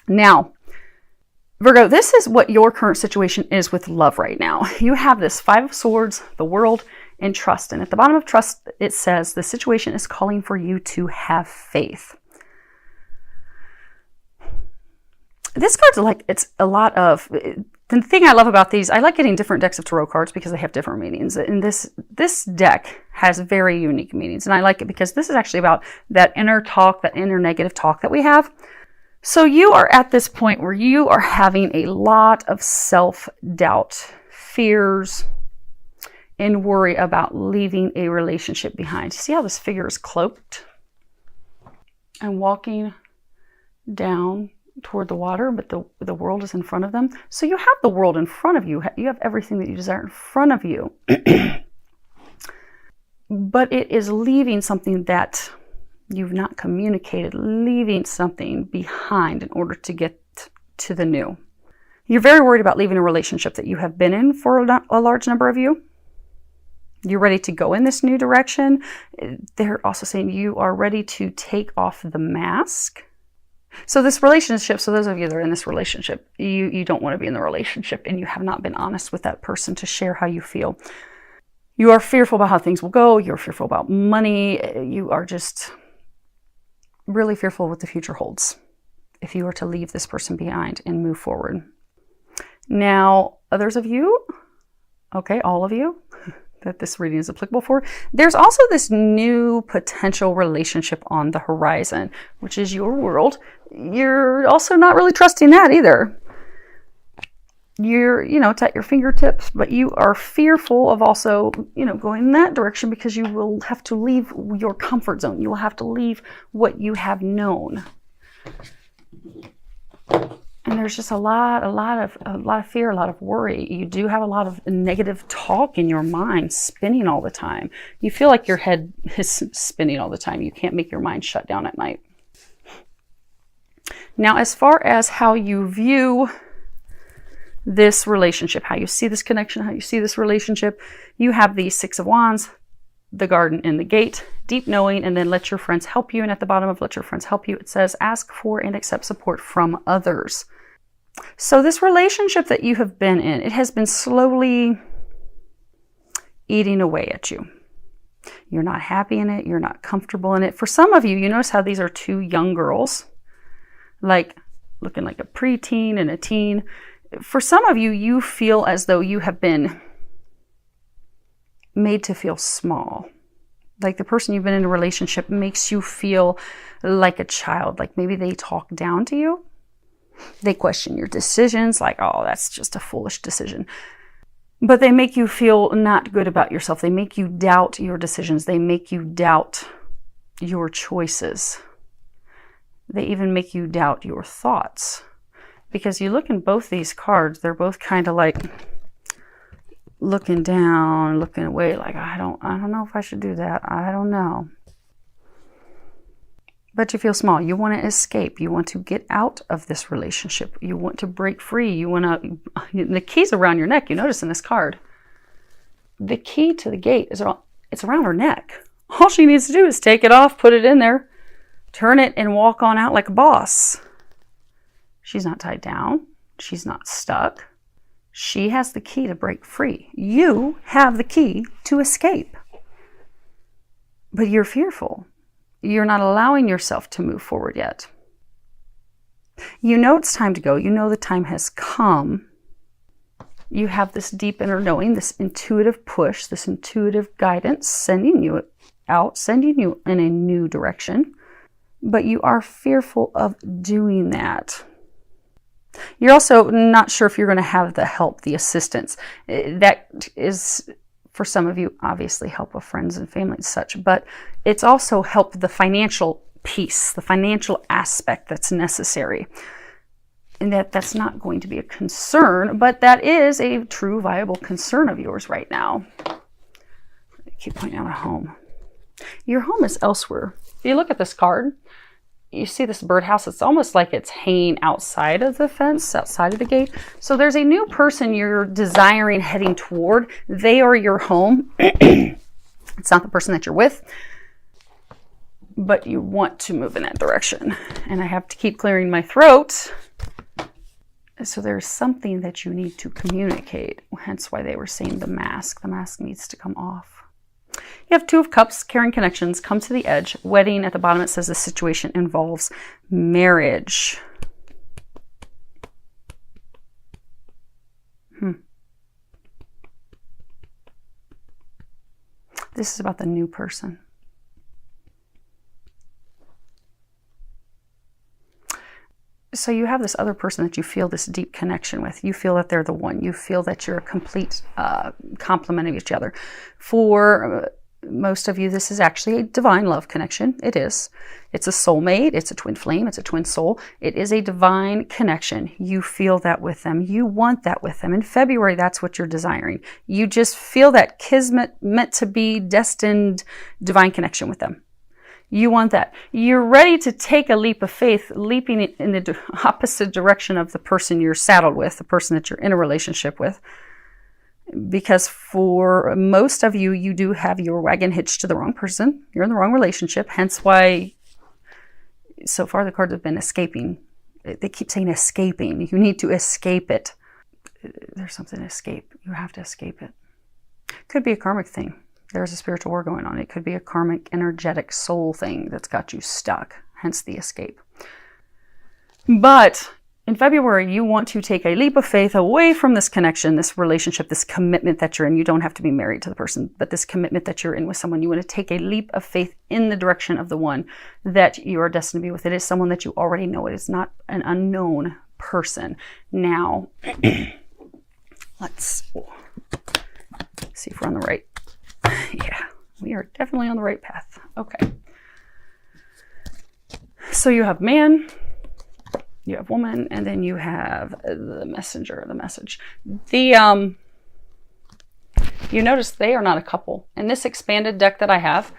Now, Virgo, this is what your current situation is with love right now. You have this Five of Swords, the World, and trust. And at the bottom of trust, it says the situation is calling for you to have faith. This card's like, it's a lot of, the thing I love about these, I like getting different decks of tarot cards because they have different meanings. And this deck has very unique meanings. And I like it because this is actually about that inner talk, that inner negative talk that we have. So you are at this point where you are having a lot of self-doubt, fears, and worry about leaving a relationship behind. See how this figure is cloaked and walking down toward the water, but the world is in front of them. So you have the world in front of you. You have everything that you desire in front of you. But it is leaving something that you've not communicated, leaving something behind in order to get to the new. You're very worried about leaving a relationship that you have been in for a large number of you. You're ready to go in this new direction. They're also saying you are ready to take off the mask. So this relationship, so those of you that are in this relationship, you don't want to be in the relationship and you have not been honest with that person to share how you feel. You are fearful about how things will go. You're fearful about money. You are just really fearful what the future holds if you were to leave this person behind and move forward. Now, others of you, okay, all of you that this reading is applicable for, there's also this new potential relationship on the horizon, which is your world. You're also not really trusting that either. You're, it's at your fingertips, but you are fearful of also, going in that direction because you will have to leave your comfort zone. You will have to leave what you have known. And there's just a lot of fear, a lot of worry. You do have a lot of negative talk in your mind spinning all the time. You feel like your head is spinning all the time. You can't make your mind shut down at night. Now, as far as how you view this relationship, how you see this connection, how you see this relationship, you have the Six of Wands, the Garden, and the Gate, deep knowing, and then let your friends help you. And at the bottom of let your friends help you, it says ask for and accept support from others. So this relationship that you have been in, it has been slowly eating away at you. You're not happy in it. You're not comfortable in it. For some of you, you notice how these are two young girls, like looking like a preteen and a teen. For some of you, you feel as though you have been made to feel small. Like the person you've been in a relationship makes you feel like a child. Like maybe they talk down to you. They question your decisions, like, oh, that's just a foolish decision. But they make you feel not good about yourself. They make you doubt your decisions. They make you doubt your choices. They even make you doubt your thoughts. Because you look in both these cards, they're both kind of like looking down, looking away, like, I don't know if I should do that. I don't know. But you feel small. You want to escape. You want to get out of this relationship. You want to break free. You want to, the key's around your neck. You notice in this card, the key to the gate it's around her neck. All she needs to do is take it off, put it in there, turn it, and walk on out like a boss. She's not tied down. She's not stuck. She has the key to break free. You have the key to escape. But you're fearful. You're not allowing yourself to move forward yet. You know it's time to go. You know the time has come. You have this deep inner knowing, this intuitive push, this intuitive guidance sending you out, sending you in a new direction. But you are fearful of doing that. You're also not sure if you're going to have the help, the assistance. That is, for some of you, obviously help of friends and family and such, but it's also help the financial piece, the financial aspect that's necessary. And that's not going to be a concern, but that is a true viable concern of yours right now. I keep pointing out a home. Your home is elsewhere. If you look at this card, you see this birdhouse. It's almost like it's hanging outside of the fence, outside of the gate. So there's a new person you're desiring heading toward. They are your home. It's not the person that you're with, but you want to move in that direction. And I have to keep clearing my throat So there's something that you need to communicate, hence why they were saying the mask. The mask needs to come off. You have Two of Cups, caring connections, come to the edge. Wedding at the bottom, it says the situation involves marriage. This is about the new person. So you have this other person that you feel this deep connection with. You feel that they're the one. You feel that you're a complete complement of each other. For most of you, this is actually a divine love connection. It is. It's a soulmate. It's a twin flame. It's a twin soul. It is a divine connection. You feel that with them. You want that with them. In February, that's what you're desiring. You just feel that kismet, meant to be, destined, divine connection with them. You want that. You're ready to take a leap of faith, leaping in the opposite direction of the person you're saddled with, the person that you're in a relationship with. Because for most of you, you do have your wagon hitched to the wrong person. You're in the wrong relationship. Hence why so far the cards have been escaping. They keep saying escaping. You need to escape it. There's something to escape. You have to escape it. Could be a karmic thing. There's a spiritual war going on. It could be a karmic, energetic soul thing that's got you stuck, hence the escape. But in February, you want to take a leap of faith away from this connection, this relationship, this commitment that you're in. You don't have to be married to the person, but this commitment that you're in with someone. You want to take a leap of faith in the direction of the one that you are destined to be with. It is someone that you already know. It is not an unknown person. Now, let's see if we're on the right. Yeah, we are definitely on the right path. Okay. So you have man, you have woman, and then you have the messenger, the message. You notice they are not a couple. In this expanded deck that I have,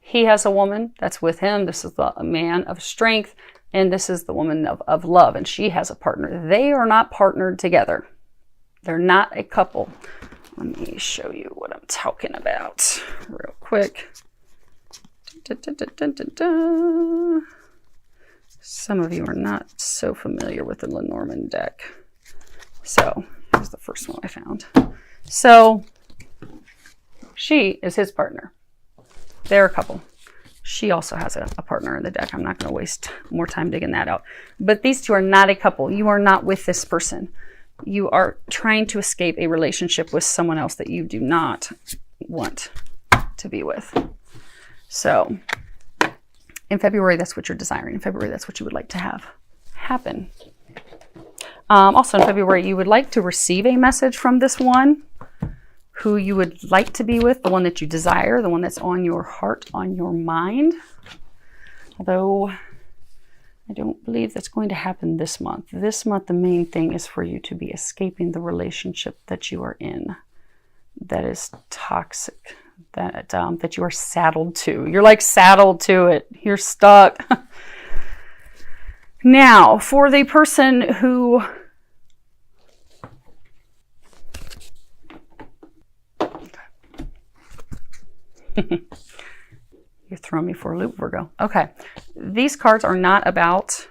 he has a woman that's with him. This is the man of strength, and this is the woman of love, and she has a partner. They are not partnered together. They're not a couple. Let me show you what I'm talking about real quick. Some of you are not so familiar with the Lenormand deck. So here's the first one I found. So she is his partner. They're a couple. She also has a partner in the deck. I'm not going to waste more time digging that out. But these two are not a couple. You are not with this person. You are trying to escape a relationship with someone else that you do not want to be with. So in February, that's what you're desiring. In February, that's what you would like to have happen. Also in February, you would like to receive a message from this one who you would like to be with, the one that you desire, the one that's on your heart, on your mind. Although I don't believe that's going to happen this month. This month, the main thing is for you to be escaping the relationship that you are in that is toxic, that you are saddled to. You're like saddled to it. You're stuck. Now, for the person who you're throwing me for a loop, Virgo. Okay. These cards are not about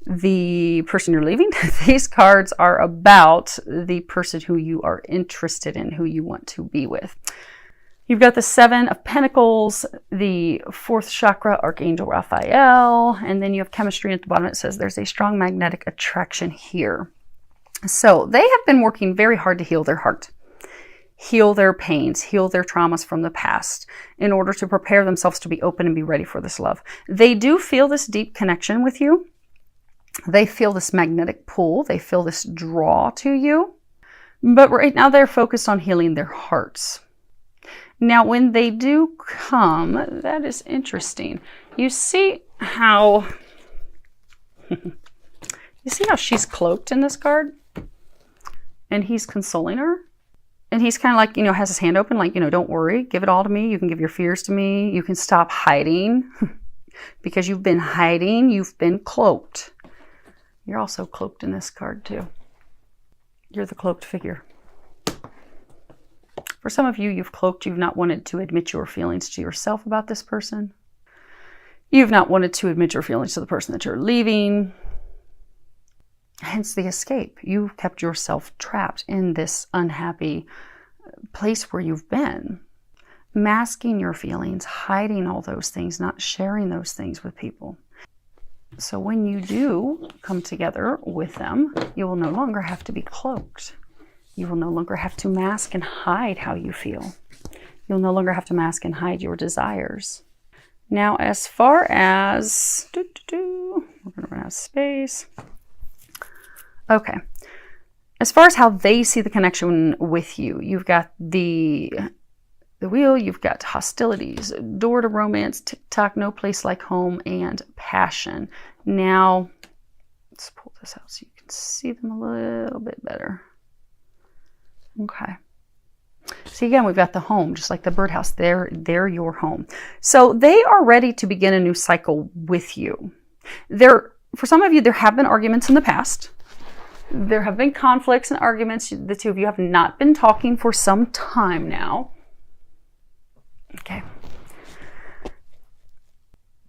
the person you're leaving. These cards are about the person who you are interested in, who you want to be with. You've got the Seven of Pentacles, the fourth chakra, Archangel Raphael, and then you have chemistry at the bottom. It says there's a strong magnetic attraction here. So they have been working very hard to heal their heart, heal their pains, heal their traumas from the past in order to prepare themselves to be open and be ready for this love. They do feel this deep connection with you. They feel this magnetic pull. They feel this draw to you. But right now they're focused on healing their hearts. Now, when they do come, that is interesting. You see how she's cloaked in this card? And he's consoling her. And he's kind of like, has his hand open, like, don't worry, give it all to me. You can give your fears to me. You can stop hiding because you've been hiding. You've been cloaked. You're also cloaked in this card too. You're the cloaked figure. For some of you, you've cloaked. You've not wanted to admit your feelings to yourself about this person. You've not wanted to admit your feelings to the person that you're leaving. Hence the escape. You've kept yourself trapped in this unhappy place where you've been, masking your feelings, hiding all those things, not sharing those things with people. So when you do come together with them, you will no longer have to be cloaked. You will no longer have to mask and hide how you feel. You'll no longer have to mask and hide your desires. Now, as far as, we're going to run out of space. Okay. As far as how they see the connection with you, you've got the wheel, you've got hostilities, door to romance, TikTok, no place like home, and passion. Now, let's pull this out so you can see them a little bit better. Okay. See, again, we've got the home, just like the birdhouse. They're your home. So they are ready to begin a new cycle with you. For some of you, there have been arguments in the past. There have been conflicts and arguments. The two of you have not been talking for some time now. Okay.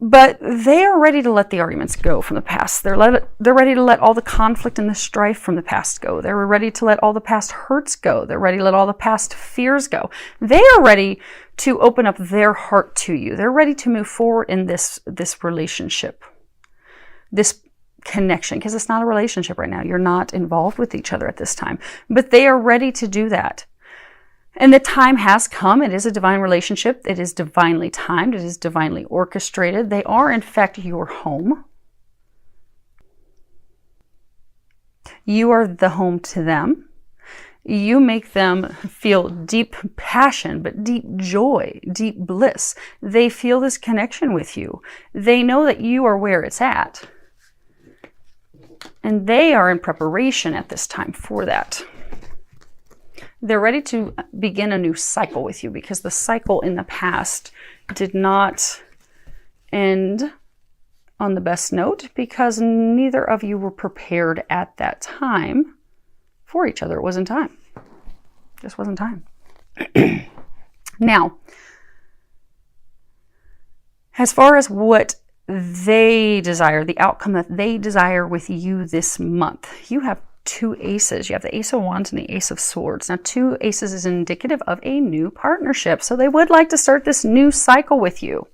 But they are ready to let the arguments go from the past. They're ready to let all the conflict and the strife from the past go. They're ready to let all the past hurts go. They're ready to let all the past fears go. They are ready to open up their heart to you. They're ready to move forward in this relationship, this connection, because it's not a relationship right now. You're not involved with each other at this time, but they are ready to do that. And the time has come. It is a divine relationship. It is divinely timed. It is divinely orchestrated. They are, in fact, your home. You are the home to them. You make them feel deep passion, but deep joy, deep bliss. They feel this connection with you. They know that you are where it's at. And they are in preparation at this time for that. They're ready to begin a new cycle with you, because the cycle in the past did not end on the best note, because neither of you were prepared at that time for each other. It wasn't time. It just wasn't time. Now, as far as what they desire, the outcome that they desire with you this month, you have two aces. You have the Ace of Wands and the Ace of Swords. Now, two aces is indicative of a new partnership. So they would like to start this new cycle with you.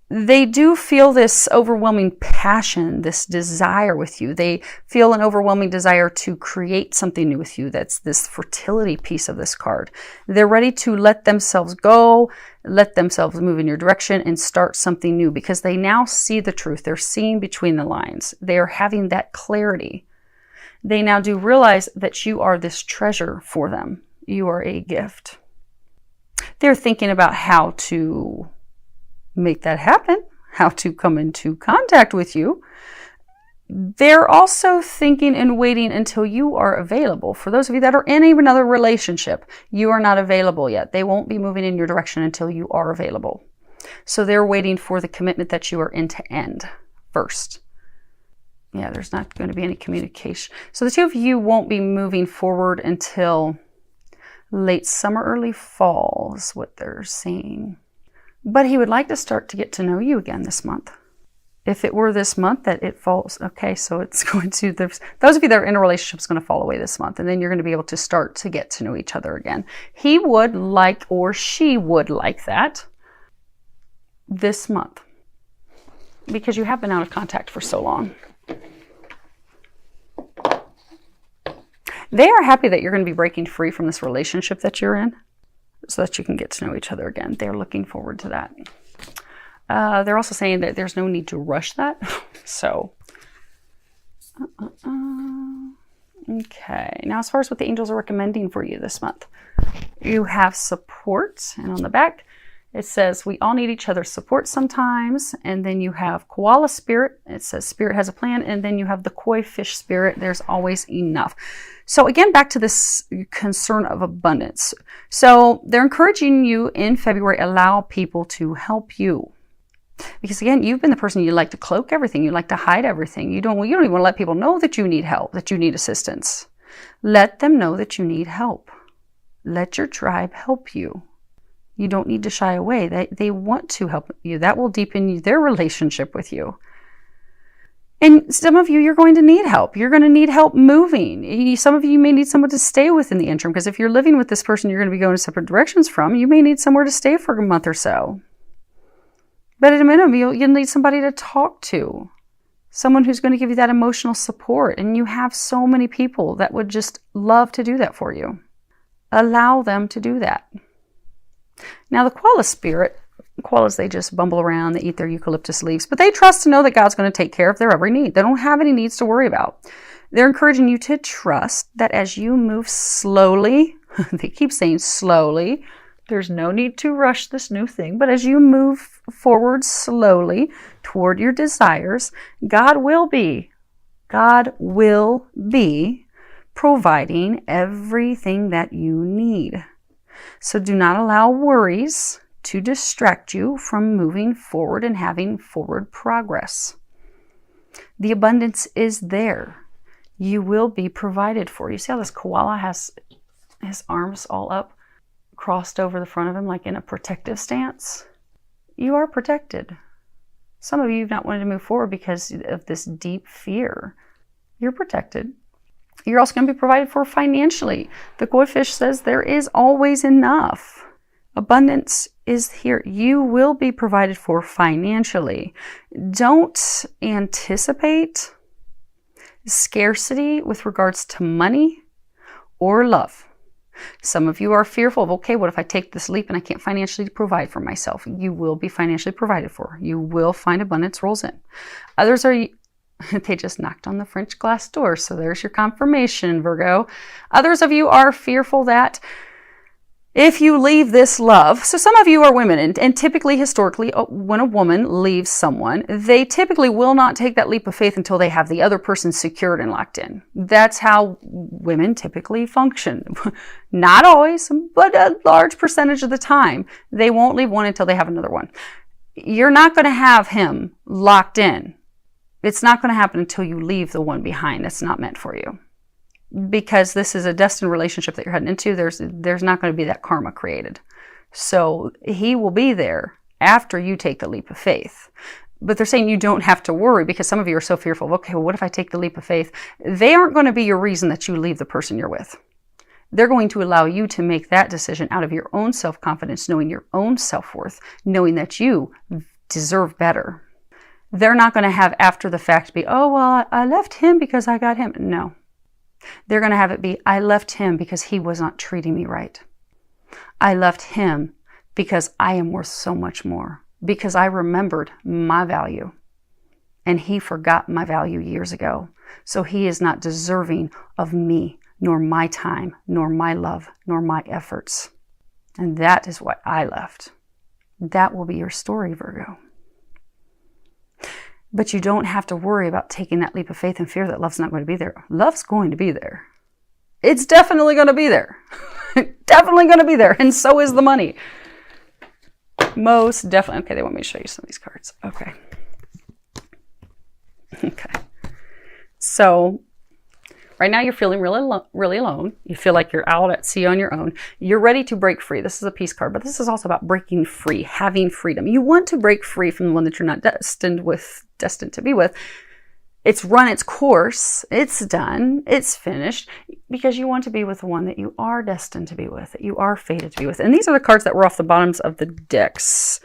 They do feel this overwhelming passion, this desire with you. They feel an overwhelming desire to create something new with you. That's this fertility piece of this card. They're ready to let themselves go, let themselves move in your direction and start something new, because they now see the truth. They're seeing between the lines. They are having that clarity. They now do realize that you are this treasure for them. You are a gift. They're thinking about how to make that happen, how to come into contact with you. They're also thinking and waiting until you are available. For those of you that are in another relationship, you are not available yet. They won't be moving in your direction until you are available. So they're waiting for the commitment that you are in to end first. Yeah, there's not going to be any communication. So the two of you won't be moving forward until late summer, early fall is what they're saying. But he would like to start to get to know you again this month. If it were this month that it falls, okay, so it's going to, those of you that are in a relationship is going to fall away this month, and then you're going to be able to start to get to know each other again. He would like, or she would like that this month, because you have been out of contact for so long. They are happy that you're going to be breaking free from this relationship that you're in so that you can get to know each other again. They're looking forward to that. They're also saying that there's no need to rush that. So, okay. Now, as far as what the angels are recommending for you this month, you have support. And on the back, it says, we all need each other's support sometimes. And then you have koala spirit. It says spirit has a plan. And then you have the koi fish spirit. There's always enough. So again, back to this concern of abundance. So they're encouraging you in February, allow people to help you. Because again, you've been the person, you like to cloak everything. You like to hide everything. You don't even want to let people know that you need help, that you need assistance. Let them know that you need help. Let your tribe help you. You don't need to shy away. They want to help you. That will deepen their relationship with you. And some of you, you're going to need help. You're going to need help moving. Some of you may need someone to stay with in the interim, because if you're living with this person you're going to be going separate directions from, you may need somewhere to stay for a month or so. But at a minimum, you'll need somebody to talk to. Someone who's going to give you that emotional support. And you have so many people that would just love to do that for you. Allow them to do that. Now, the koala spirit, koalas, they just bumble around, they eat their eucalyptus leaves, but they trust to know that God's going to take care of their every need. They don't have any needs to worry about. They're encouraging you to trust that as you move slowly, they keep saying slowly, there's no need to rush this new thing, but as you move forward slowly toward your desires, God will be providing everything that you need. So do not allow worries to distract you from moving forward and having forward progress. The abundance is there. You will be provided for. You see how this koala has his arms all up, crossed over the front of him like in a protective stance? You are protected. Some of you have not wanted to move forward because of this deep fear. You're protected. You're also going to be provided for financially. The koi fish says there is always enough. Abundance is here. You will be provided for financially. Don't anticipate scarcity with regards to money or love. Some of you are fearful of, okay, what if I take this leap and I can't financially provide for myself? You will be financially provided for. You will find abundance rolls in. Others are, they just knocked on the French glass door, so there's your confirmation, Virgo. Others of you are fearful that if you leave this love, so some of you are women, and typically, historically, when a woman leaves someone, they typically will not take that leap of faith until they have the other person secured and locked in. That's how women typically function. Not always, but a large percentage of the time, they won't leave one until they have another one. You're not going to have him locked in. It's not going to happen until you leave the one behind. It's not meant for you. Because this is a destined relationship that you're heading into, there's not going to be that karma created. So he will be there after you take the leap of faith. But they're saying you don't have to worry, because some of you are so fearful of, okay, well, what if I take the leap of faith? They aren't going to be your reason that you leave the person you're with. They're going to allow you to make that decision out of your own self-confidence, knowing your own self-worth, knowing that you deserve better. They're not going to have after the fact be, oh, well, I left him because I got him. No. They're going to have it be, I left him because he was not treating me right. I left him because I am worth so much more, because I remembered my value and he forgot my value years ago. So he is not deserving of me, nor my time, nor my love, nor my efforts. And that is what I left. That will be your story, Virgo. But you don't have to worry about taking that leap of faith and fear that love's not going to be there. Love's going to be there. It's definitely going to be there. Definitely going to be there. And so is the money. Most definitely. Okay, they want me to show you some of these cards. Okay. Okay. So right now you're feeling really alone. You feel like you're out at sea on your own. You're ready to break free. This is a peace card, but this is also about breaking free, having freedom. You want to break free from the one that you're not destined to be with. It's run its course. It's done. It's finished, because you want to be with the one that you are destined to be with, that you are fated to be with. And these are the cards that were off the bottoms of the decks.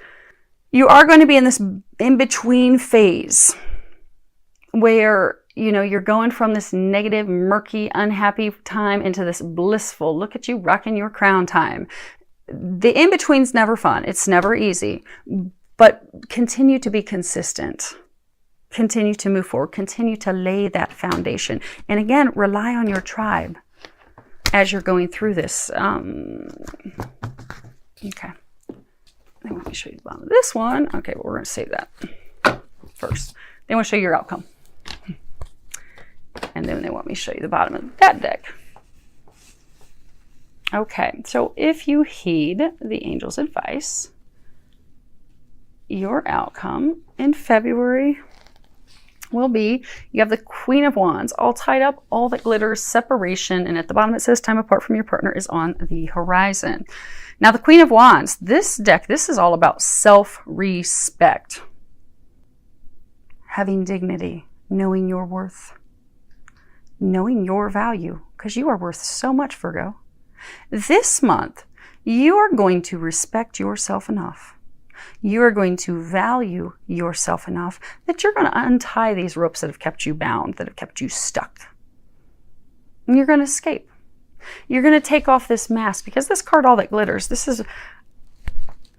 You are going to be in this in-between phase where you're going from this negative, murky, unhappy time into this blissful, look at you rocking your crown time. The in-between's never fun. It's never easy. But continue to be consistent. Continue to move forward. Continue to lay that foundation. And again, rely on your tribe as you're going through this. Okay. They want me to show you the bottom of this one. Okay, well, we're going to save that first. They want to show you your outcome. And then they want me to show you the bottom of that deck. Okay, so if you heed the angel's advice, your outcome in February will be, you have the Queen of Wands, all tied up, all that glitters, separation, and at the bottom it says time apart from your partner is on the horizon. Now the Queen of Wands, this deck, this is all about self-respect, having dignity, knowing your worth, knowing your value, because you are worth so much, Virgo. This month, you are going to respect yourself enough. You are going to value yourself enough that you're going to untie these ropes that have kept you bound, that have kept you stuck. And you're going to escape. You're going to take off this mask, because this card, All That Glitters, this is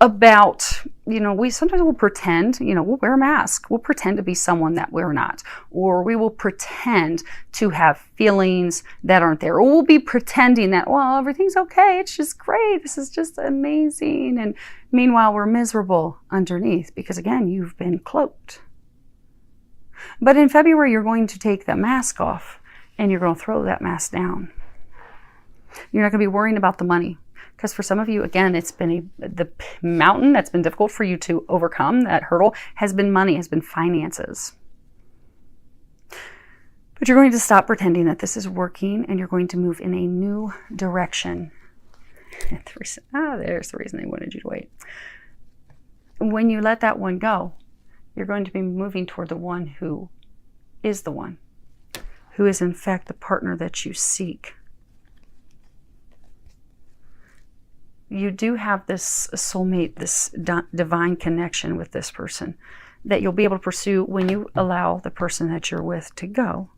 about, we sometimes will pretend, we'll wear a mask. We'll pretend to be someone that we're not. Or we will pretend to have feelings that aren't there. Or we'll be pretending that, well, everything's okay. It's just great. This is just amazing. And meanwhile, we're miserable underneath because, again, you've been cloaked. But in February, you're going to take that mask off and you're going to throw that mask down. You're not going to be worrying about the money. Because for some of you, again, it's been the mountain that's been difficult for you to overcome, that hurdle, has been money, has been finances. But you're going to stop pretending that this is working, and you're going to move in a new direction. There's the reason they wanted you to wait. When you let that one go, you're going to be moving toward the one who is the one, who is in fact the partner that you seek. You do have this soulmate, this divine connection with this person that you'll be able to pursue when you allow the person that you're with to go.